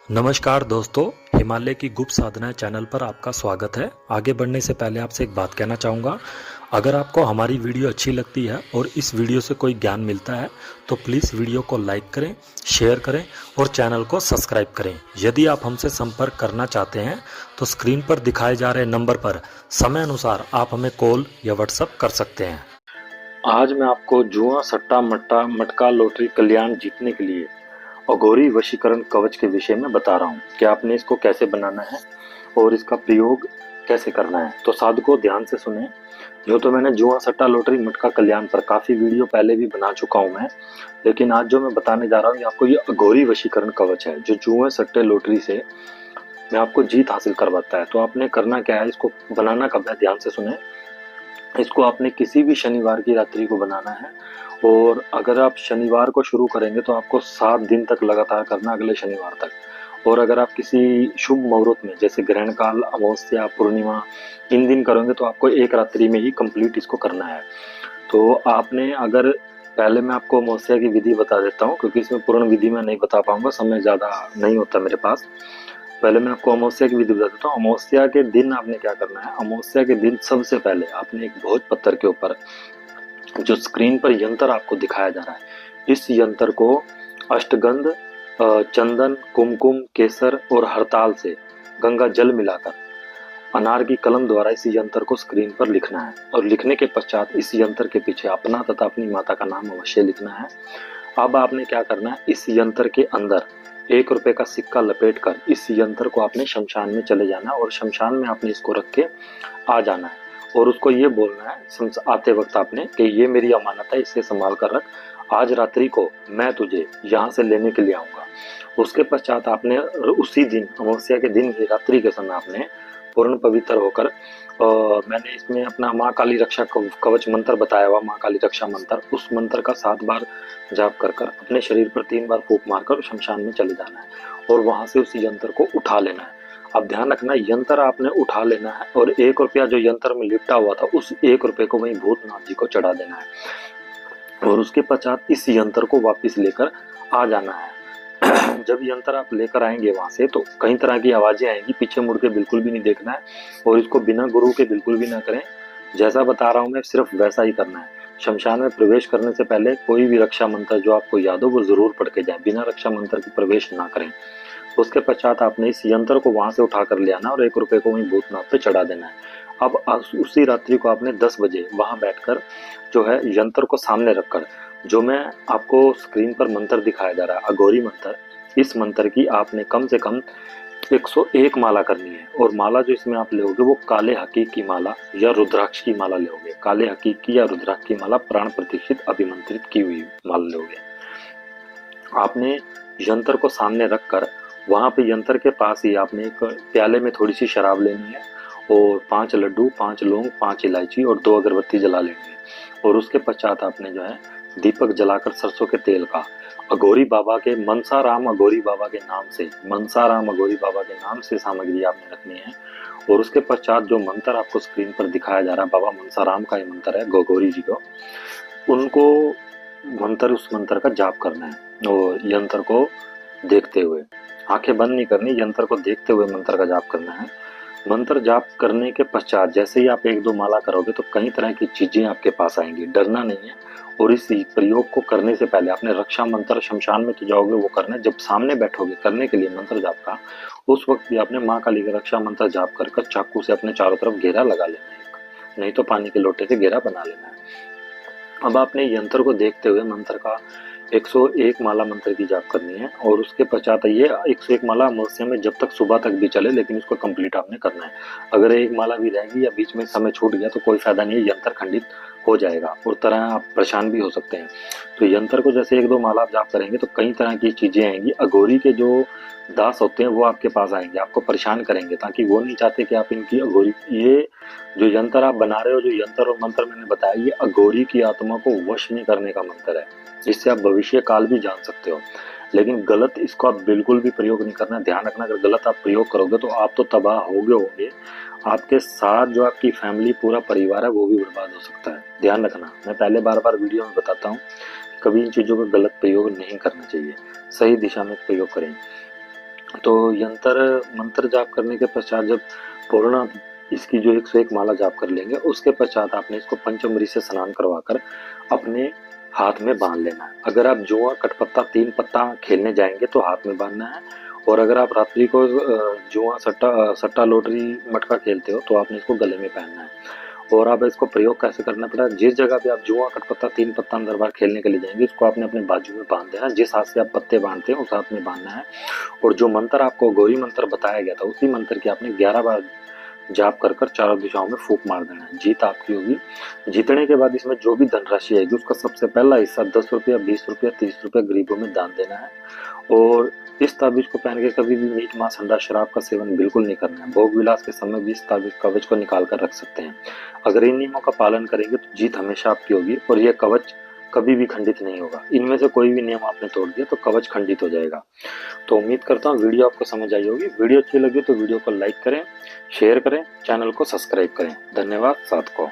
नमस्कार दोस्तों, हिमालय की गुप्त साधना चैनल पर आपका स्वागत है। आगे बढ़ने से पहले आपसे एक बात कहना चाहूँगा। अगर आपको हमारी वीडियो अच्छी लगती है और इस वीडियो से कोई ज्ञान मिलता है तो प्लीज़ वीडियो को लाइक करें, शेयर करें और चैनल को सब्सक्राइब करें। यदि आप हमसे संपर्क करना चाहते हैं तो स्क्रीन पर दिखाए जा रहे नंबर पर समय अनुसार आप हमें कॉल या व्हाट्सएप कर सकते हैं। आज मैं आपको जुआ, सट्टा, मट्टा, मटका, लॉटरी, कल्याण जीतने के लिए अघोरी वशीकरण कवच के विषय में बता रहा हूँ कि आपने इसको कैसे बनाना है और इसका प्रयोग कैसे करना है। तो साधकों ध्यान से सुने। जो तो मैंने जुआ, सट्टा, लॉटरी, मटका, कल्याण पर काफी वीडियो पहले भी बना चुका हूँ मैं, लेकिन आज जो मैं बताने जा रहा हूँ आपको ये अघोरी वशीकरण कवच है जो जुए, सट्टे, लॉटरी से मैं आपको जीत हासिल करवाता है। तो आपने करना क्या है, इसको बनाना कब है, ध्यान से सुने। इसको आपने किसी भी शनिवार की रात्रि को बनाना है और अगर आप शनिवार को शुरू करेंगे तो आपको 7 दिन तक लगातार करना, अगले शनिवार तक। और अगर आप किसी शुभ मुहूर्त में जैसे ग्रहण काल, अमावस्या, पूर्णिमा, इन दिन करेंगे तो आपको एक रात्रि में ही कंप्लीट इसको करना है। तो आपने अगर पहले मैं आपको अमावस्या की विधि बता देता हूँ क्योंकि इसमें पूर्ण विधि मैं नहीं बता पाऊंगा, समय ज़्यादा नहीं होता मेरे पास। पहले मैं आपको अमावस्या की विधि बता देता हूँ। अमावस्या के दिन आपने क्या करना है, अमावस्या के दिन सबसे पहले आपने एक भोज पत्थर के ऊपर जो स्क्रीन पर यंत्र आपको दिखाया जा रहा है, इस यंत्र को अष्टगंध, चंदन, कुमकुम, केसर और हरताल से गंगा जल मिलाकर अनार की कलम द्वारा इस यंत्र को स्क्रीन पर लिखना है और लिखने के पश्चात इस यंत्र के पीछे अपना तथा अपनी माता का नाम अवश्य लिखना है। अब आपने क्या करना है, इस यंत्र के अंदर 1 रुपए का सिक्का लपेट कर इस यंत्र को आपने शमशान में चले जाना और शमशान में आपने इसको रख के आ जाना है और उसको ये बोलना है आते वक्त आपने कि ये मेरी अमानत है, इसे संभाल कर रख, आज रात्रि को मैं तुझे यहाँ से लेने के लिए आऊंगा। उसके पश्चात आपने उसी दिन अमावस्या के दिन ही रात्रि के समय आपने पूर्ण पवित्र होकर मैंने इसमें अपना माँ काली रक्षा कवच मंत्र बताया हुआ, माँ काली रक्षा मंत्र, उस मंत्र का 7 बार जाप कर कर अपने शरीर पर 3 बार फूंक मारकर शमशान में चले जाना है और वहां से उस यंत्र को उठा लेना है। अब ध्यान रखना, यंत्र आपने उठा लेना है और 1 रुपया जो यंत्र में लिपटा हुआ था उस 1 रुपये को वहीं भूतनाथ जी को चढ़ा देना है और उसके पश्चात इस यंत्र को वापिस लेकर आ जाना है। जब यंत्र आप लेकर आएंगे वहां से तो कई तरह की आवाजें आएंगी, पीछे मुड़ के बिल्कुल भी नहीं देखना है और इसको बिना गुरु के बिल्कुल भी ना करें। जैसा बता रहा हूं मैं सिर्फ वैसा ही करना है। शमशान में प्रवेश करने से पहले कोई भी रक्षा मंत्र जो आपको याद हो वो जरूर पढ़ के जाए, बिना रक्षा मंत्र के प्रवेश ना करें। उसके पश्चात आपने इस यंत्र को वहां से उठा कर ले आना और 1 रुपए को वहीं भूतनाथ पे चढ़ा देना है। अब उसी रात्रि को आपने 10 बजे वहां बैठकर जो है यंत्र को सामने रखकर जो मैं आपको स्क्रीन पर मंत्र दिखाया जा रहा है अघोरी मंत्र, इस मंत्र की आपने कम से कम 101 माला करनी है और माला जो इसमें आप लोगे वो काले हकीक की माला या रुद्राक्ष की माला लोगे। काले हकीक की या रुद्राक्ष की माला प्राण प्रतिष्ठित अभिमंत्रित की हुई माला लोगे। आपने यंत्र को सामने रखकर वहां पे यंत्र के पास ही आपने एक प्याले में थोड़ी सी शराब लेनी है और 5 लड्डू, 5 लौंग, 5 इलायची और 2 अगरबत्ती जला लेनी है और उसके पश्चात आपने जो है दीपक जलाकर सरसों के तेल का अघोरी बाबा के मनसाराम अघोरी बाबा के नाम से, मनसाराम अघोरी बाबा के नाम से सामग्री आपने रखनी है और उसके पश्चात जो मंत्र आपको स्क्रीन पर दिखाया जा रहा है बाबा मनसाराम का ये मंत्र है अघोरी जी को, उनको मंत्र उस मंत्र का जाप करना है और यंत्र को देखते हुए, आंखें बंद नहीं करनी, यंत्र को देखते हुए मंत्र का जाप करना है। मंत्र जाप करने के पश्चात जैसे ही आप 1-2 माला करोगे तो कई तरह की चीजें आपके पास आएंगी, डरना नहीं है। और इस प्रयोग को करने से पहले आपने रक्षा मंत्र शमशान में तो जाओगे वो करना है, जब सामने बैठोगे करने के लिए मंत्र जाप का उस वक्त भी आपने माँ काली का रक्षा मंत्र जाप कर चाकू से अपने चारों तरफ घेरा लगा लेना है, नहीं तो पानी के लोटे से घेरा बना लेना है। अब आपने यंत्र को देखते हुए मंत्र का 101 माला मंत्र की जाप करनी है और उसके पश्चात ये 101 माला अमावस्या में जब तक सुबह तक भी चले लेकिन उसको कंप्लीट आपने करना है। अगर एक माला भी रहेगी या बीच में समय छूट गया तो कोई फायदा नहीं है, यंत्र खंडित हो जाएगा और तरह आप परेशान भी हो सकते हैं। तो यंत्र को जैसे 1-2 माला आप जाप करेंगे तो कई तरह की चीजें आएंगी, अघोरी के जो दास होते हैं वो आपके पास आएंगे, आपको परेशान करेंगे, ताकि वो नहीं चाहते कि आप इनकी अघोरी, ये जो यंत्र आप बना रहे हो, जो यंत्र और मंत्र मैंने बताया, ये अघोरी की आत्मा को वश में करने का मंत्र है। इससे आप भविष्य काल भी जान सकते हो, लेकिन गलत इसको आप बिल्कुल भी प्रयोग नहीं करना। ध्यान रखना, अगर गलत आप प्रयोग करोगे तो आप तो तबाह होंगे, आपके साथ जो आपकी फैमिली पूरा परिवार है वो भी बर्बाद हो सकता है। ध्यान रखना, मैं पहले बार वीडियो में बताता हूँ, कभी इन चीजों का गलत प्रयोग नहीं करना चाहिए, सही दिशा में प्रयोग करें। तो यंत्र मंत्र जाप करने के पश्चात जब पूर्ण इसकी जो 101 माला जाप कर लेंगे, उसके पश्चात आपने इसको पंचमरी से स्नान करवाकर अपने हाथ में बांध लेना है। अगर आप जुआ कटपत्ता 3 पत्ता खेलने जाएंगे तो हाथ में बांधना है, और अगर आप रात्रि को जुआ सट्टा लॉटरी मटका खेलते हो तो आपने इसको गले में पहनना है। और आप इसको प्रयोग कैसे करना पड़ा, जिस जगह पे आप जुआ कटपत्ता 3 पत्ता अंदर बार खेलने के लिए जाएंगे, उसको आपने अपने बाजू में बांध देना। जिस हाथ से आप पत्ते बांधते हैं उस हाथ में बांधना है, और जो मंत्र आपको गौरी मंत्र बताया गया था उसी मंत्र की आपने 11 बार जाप कर कर चारों दिशाओं में फूंक मार देना है। जीत आपकी होगी। जीतने के बाद इसमें जो भी धनराशि आएगी उसका सबसे पहला हिस्सा 10 रुपया, 20 रुपया, 30 रुपया गरीबों में दान देना है। और इस ताबीज को पहन के कभी भी मीट मांस अंडा शराब का सेवन बिल्कुल नहीं करना है। भोग विलास के समय भी इस ताबीज कवच को निकाल कर रख सकते हैं। अगर इन नियमों का पालन करेंगे तो जीत हमेशा आपकी होगी, और यह कवच कभी भी खंडित नहीं होगा। इनमें से कोई भी नियम आपने तोड़ दिया तो कवच खंडित हो जाएगा। तो उम्मीद करता हूँ वीडियो आपको समझ आई होगी। वीडियो अच्छी लगी तो वीडियो को लाइक करें, शेयर करें, चैनल को सब्सक्राइब करें। धन्यवाद साथ को।